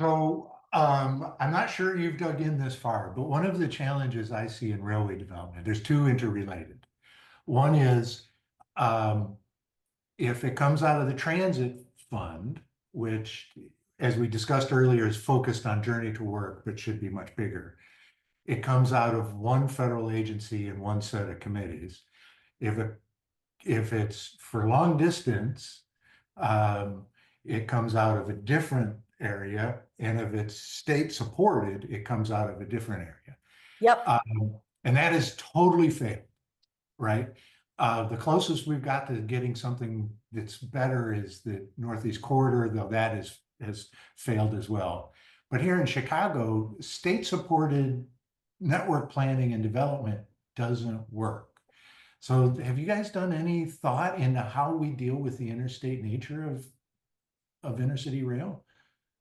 So I'm not sure you've dug in this far, but one of the challenges I see in railway development, there's 2 interrelated. One is if it comes out of the transit fund, which, as we discussed earlier, is focused on journey to work, but should be much bigger. It comes out of one federal agency and one set of committees. If it's for long distance, it comes out of a different area, and if it's state supported, it comes out of a different area. Yep. And that is totally failed, right? The closest we've got to getting something that's better is the Northeast Corridor, though that has failed as well. But here in Chicago, state-supported network planning and development doesn't work. So have you guys done any thought into how we deal with the interstate nature of intercity rail?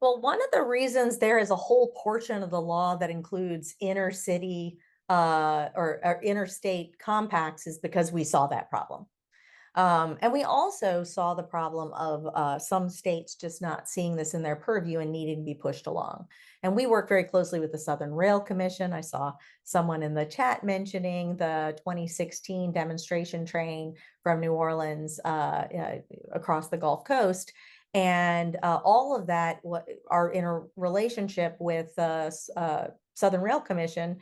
Well, one of the reasons there is a whole portion of the law that includes inner city or interstate compacts is because we saw that problem. And we also saw the problem of some states just not seeing this in their purview and needing to be pushed along. And we work very closely with the Southern Rail Commission. I saw someone in the chat mentioning the 2016 demonstration train from New Orleans across the Gulf Coast. And all of that are in a relationship with Southern Rail Commission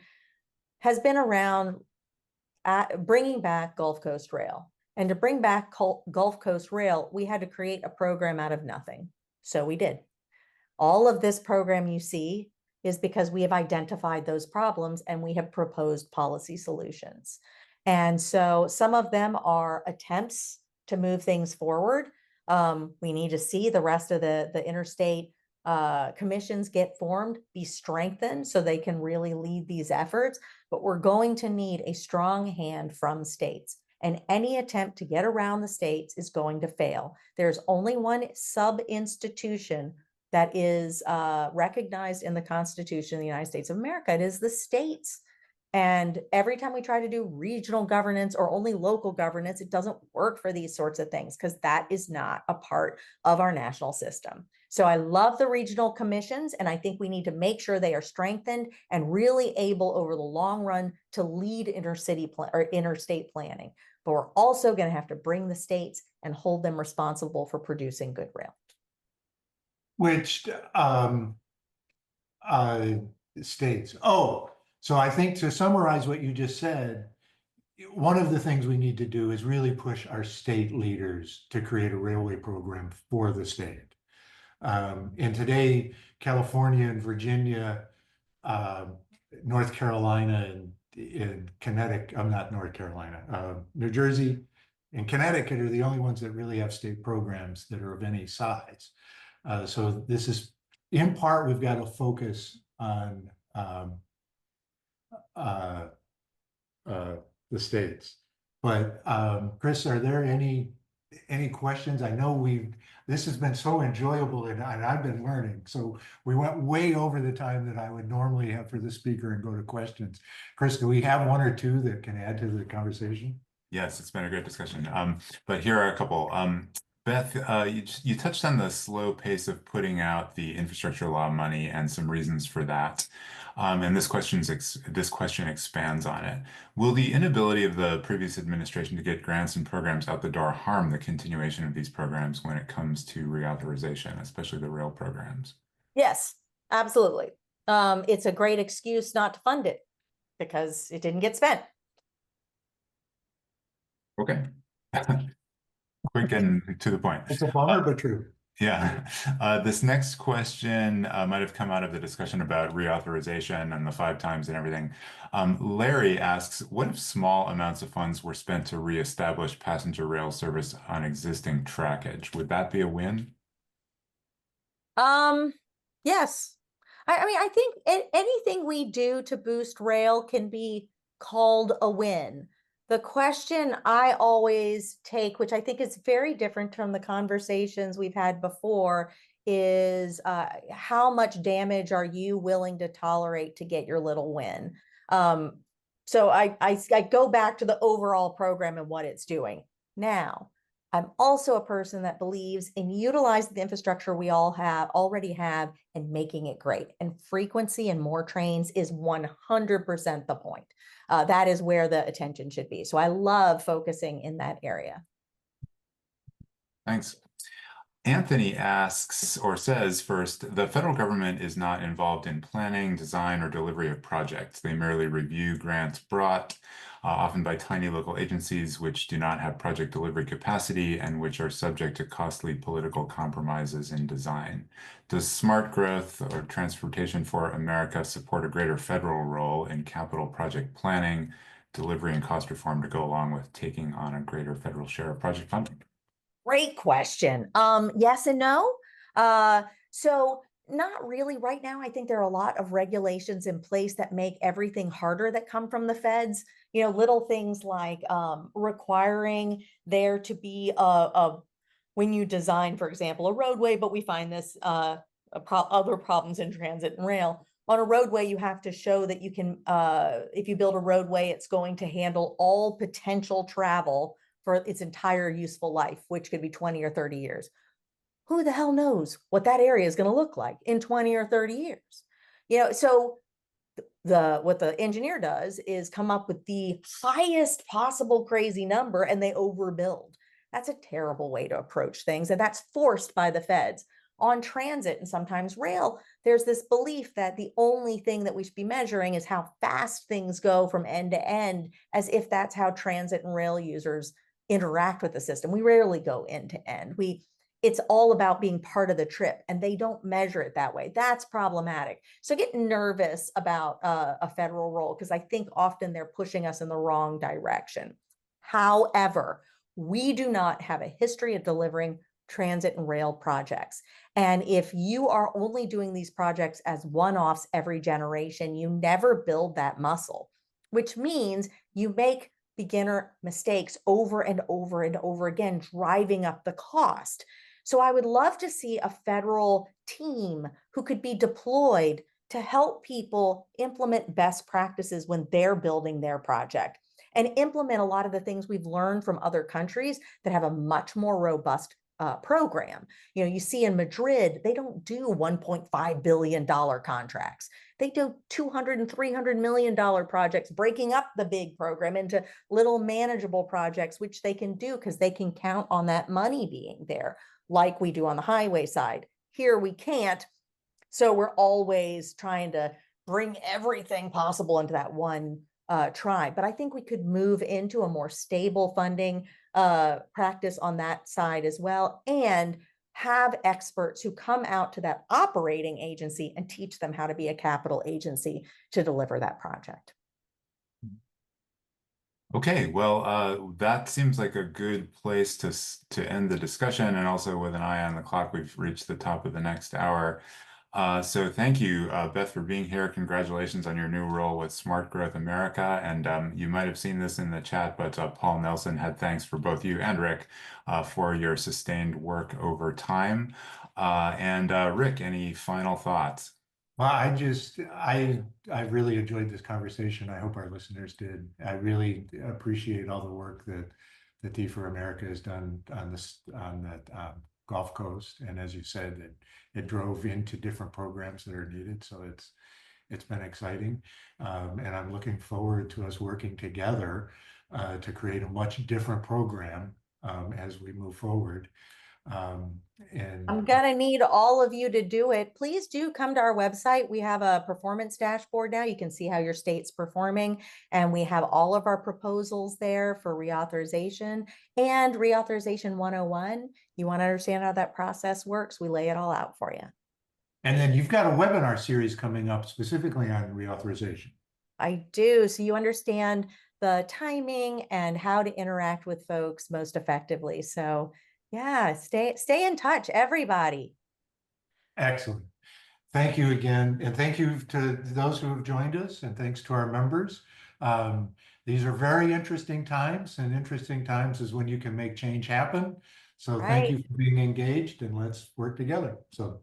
has been around bringing back Gulf Coast Rail. And to bring back Gulf Coast Rail, we had to create a program out of nothing. So we did. All of this program you see is because we have identified those problems and we have proposed policy solutions. And so some of them are attempts to move things forward. We need to see the rest of the interstate commissions get formed, be strengthened so they can really lead these efforts. But we're going to need a strong hand from states. And any attempt to get around the states is going to fail. There's only one sub-institution that is recognized in the Constitution of the United States of America. It is the states. And every time we try to do regional governance or only local governance, it doesn't work for these sorts of things because that is not a part of our national system. So I love the regional commissions, and I think we need to make sure they are strengthened and really able over the long run to lead interstate planning. But we're also going to have to bring the states and hold them responsible for producing good rail. Which states? Oh, so I think to summarize what you just said, one of the things we need to do is really push our state leaders to create a railway program for the state. And today, California and Virginia, North Carolina in Connecticut, I'm not North Carolina, New Jersey and Connecticut are the only ones that really have state programs that are of any size. So this is, in part, we've got to focus on the states. But Chris, are there any questions? I know this has been so enjoyable and I've been learning. So we went way over the time that I would normally have for the speaker and go to questions. Chris, do we have one or two that can add to the conversation? Yes, it's been a great discussion. But here are a couple. Beth, you touched on the slow pace of putting out the infrastructure law money and some reasons for that. And this question expands on it. Will the inability of the previous administration to get grants and programs out the door harm the continuation of these programs when it comes to reauthorization, especially the rail programs? Yes, absolutely. It's a great excuse not to fund it because it didn't get spent. Okay. Quick and to the point. It's a bummer, but true. Yeah. This next question might have come out of the discussion about reauthorization and the 5 times and everything. Larry asks, what if small amounts of funds were spent to reestablish passenger rail service on existing trackage? Would that be a win? Yes. I mean, I think anything we do to boost rail can be called a win. The question I always take, which I think is very different from the conversations we've had before, is how much damage are you willing to tolerate to get your little win? So I go back to the overall program and what it's doing. Now, I'm also a person that believes in utilizing the infrastructure we already have and making it great. And frequency and more trains is 100% the point. That is where the attention should be. So I love focusing in that area. Thanks. Anthony asks or says first, the federal government is not involved in planning, design, or delivery of projects. They merely review grants brought, often by tiny local agencies which do not have project delivery capacity and which are subject to costly political compromises in design. Does smart growth or Transportation for America support a greater federal role in capital project planning, delivery, and cost reform to go along with taking on a greater federal share of project funding? Great question. Yes and no. So not really right now. I think there are a lot of regulations in place that make everything harder that come from the feds. You know, little things like requiring there to be when you design, for example, a roadway, but we find this other problems in transit and rail. On a roadway, you have to show that you can, if you build a roadway, it's going to handle all potential travel for its entire useful life, which could be 20 or 30 years. Who the hell knows what that area is going to look like in 20 or 30 years? You know, so what the engineer does is come up with the highest possible crazy number and they overbuild. That's a terrible way to approach things, and that's forced by the feds. On transit and sometimes rail, there's this belief that the only thing that we should be measuring is how fast things go from end to end, as if that's how transit and rail users interact with the system. We rarely go end to end. It's all about being part of the trip, and they don't measure it that way. That's problematic. So I get nervous about a federal role because I think often they're pushing us in the wrong direction. However, we do not have a history of delivering transit and rail projects. And if you are only doing these projects as one-offs every generation, you never build that muscle, which means you make beginner mistakes over and over and over again, driving up the cost. So I would love to see a federal team who could be deployed to help people implement best practices when they're building their project and implement a lot of the things we've learned from other countries that have a much more robust program. You know, you see in Madrid, they don't do $1.5 billion contracts. They do $200 and $300 million projects, breaking up the big program into little manageable projects, which they can do because they can count on that money being there, like we do on the highway side. Here we can't. So we're always trying to bring everything possible into that one try. But I think we could move into a more stable funding practice on that side as well, and have experts who come out to that operating agency and teach them how to be a capital agency to deliver that project. Okay, well, that seems like a good place to end the discussion, and also with an eye on the clock, we've reached the top of the next hour. So thank you, Beth, for being here. Congratulations on your new role with Smart Growth America. And you might have seen this in the chat, but Paul Nelson had thanks for both you and Rick for your sustained work over time. Rick, any final thoughts? Well, I really enjoyed this conversation. I hope our listeners did. I really appreciate all the work that Tea for America has done on that Gulf Coast. And as you said, it drove into different programs that are needed. So it's been exciting. And I'm looking forward to us working together to create a much different program as we move forward. And I'm gonna need all of you to do it. Please do come to our website. We have a performance dashboard now. You can see how your state's performing, and we have all of our proposals there for reauthorization and reauthorization 101. You want to understand how that process works? We lay it all out for you. And then you've got a webinar series coming up specifically on reauthorization. I do. So you understand the timing and how to interact with folks most effectively. So yeah, stay in touch, everybody. Excellent. Thank you again. And thank you to those who have joined us, and thanks to our members. These are very interesting times, and interesting times is when you can make change happen. So thank you Right. for being engaged, and let's work together. So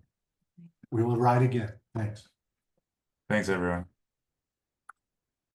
we will ride again. Thanks. Thanks, everyone.